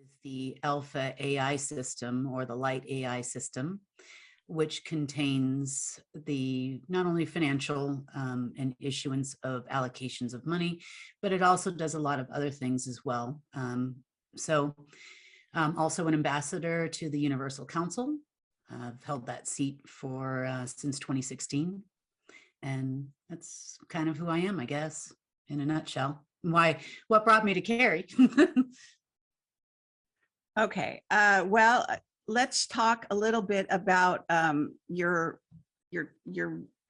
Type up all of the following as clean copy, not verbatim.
is the Alpha AI system or the Light AI system, which contains the not only financial and issuance of allocations of money, but it also does a lot of other things as well. So also an ambassador to the Universal Council. I've held that seat for since 2016. And that's kind of who I am, I guess, in a nutshell. What brought me to Cary? Okay, well, let's talk a little bit about your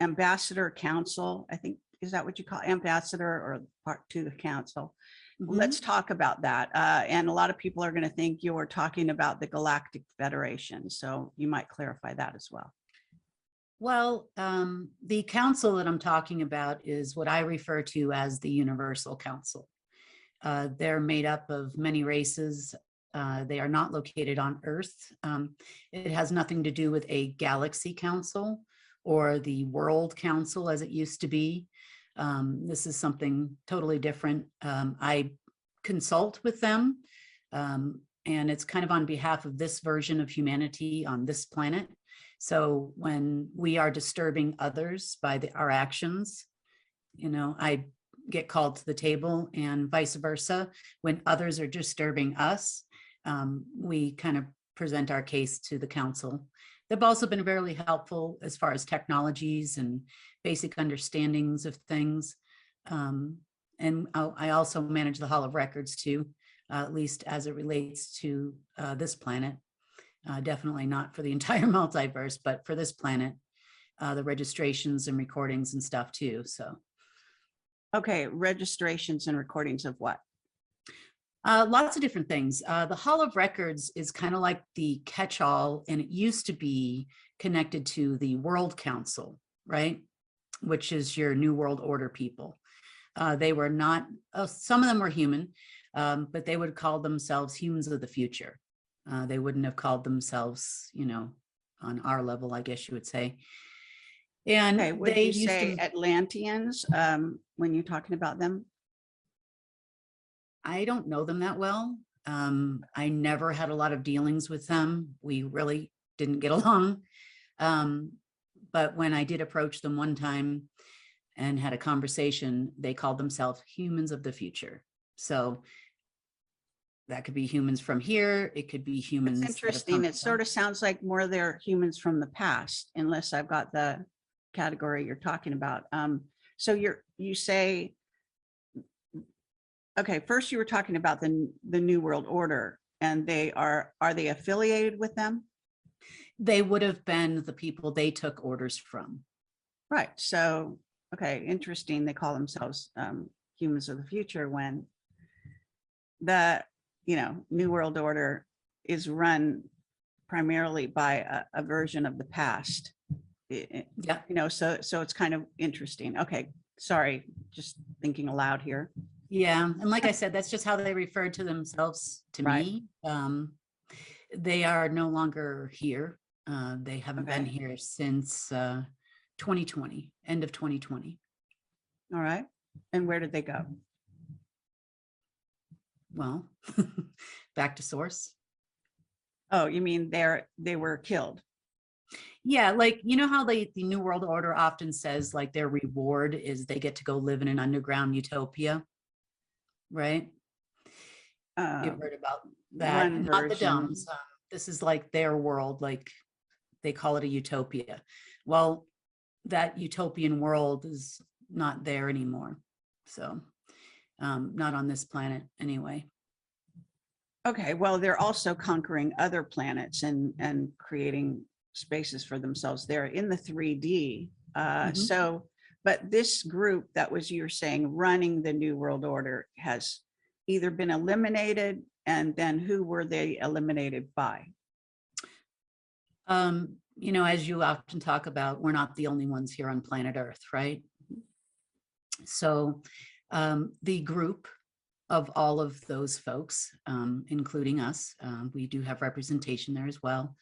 ambassador council. I think, is that what you call ambassador or part to the council? Mm-hmm. Let's talk about that. And a lot of people are going to think you're talking about the Galactic Federation. So you might clarify that as well. Well, the council that I'm talking about is what I refer to as the Universal Council. They're made up of many races. They are not located on Earth. It has nothing to do with a galaxy council or the world council as it used to be. This is something totally different. I consult with them, and it's kind of on behalf of this version of humanity on this planet. So when we are disturbing others by our actions, I get called to the table, and vice versa. When others are disturbing us, we kind of present our case to the council. They've also been very helpful as far as technologies and basic understandings of things. And I also manage the Hall of Records too, at least as it relates to this planet. Definitely not for the entire multiverse, but for this planet, the registrations and recordings and stuff too. So, okay, registrations and recordings of what? Lots of different things. The Hall of Records is kind of like the catch-all, and it used to be connected to the World Council, right? Which is your New World Order people. They were not, some of them were human, but they would call themselves humans of the future. They wouldn't have called themselves, on our level, I guess you would say. And okay, would they you say Atlanteans when you're talking about them? I don't know them that well. I never had a lot of dealings with them. We really didn't get along. But when I did approach them one time and had a conversation, they called themselves humans of the future. So that could be humans from here. It could be humans. It's interesting. It sort of sounds like more they're humans from the past, unless I've got the category you're talking about. So you say, okay, first you were talking about the New World Order, and are they affiliated with them? They would have been the people they took orders from. Right. So, okay, interesting. They call themselves humans of the future when the New World Order is run primarily by a version of the past. Yeah. So it's kind of interesting. Okay, sorry, just thinking aloud here. Yeah, and like I said, that's just how they referred to themselves to me. They are no longer here. They haven't been here since 2020, end of 2020. All right. And where did they go? Well, back to source. Oh, you mean they were killed? Yeah, like, how the New World Order often says, like, their reward is they get to go live in an underground utopia, right? You've heard about that. Not the dumbs. This is like their world, like they call it a utopia. Well, that utopian world is not there anymore. So not on this planet anyway. Okay, well, they're also conquering other planets and creating spaces for themselves there in the 3D. So, but this group that was, you're saying, running the New World Order has either been eliminated, and then who were they eliminated by? As you often talk about, we're not the only ones here on planet Earth, right? So the group of all of those folks, including us, we do have representation there as well,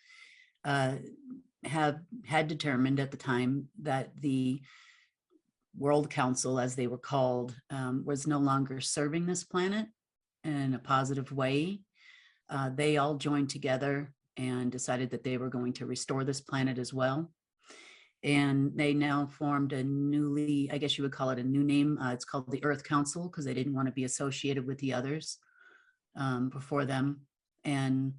had determined at the time that the World Council, as they were called, was no longer serving this planet in a positive way. They all joined together and decided that they were going to restore this planet as well. And they now formed a newly, I guess you would call it a new name. It's called the Earth Council because they didn't want to be associated with the others before them. And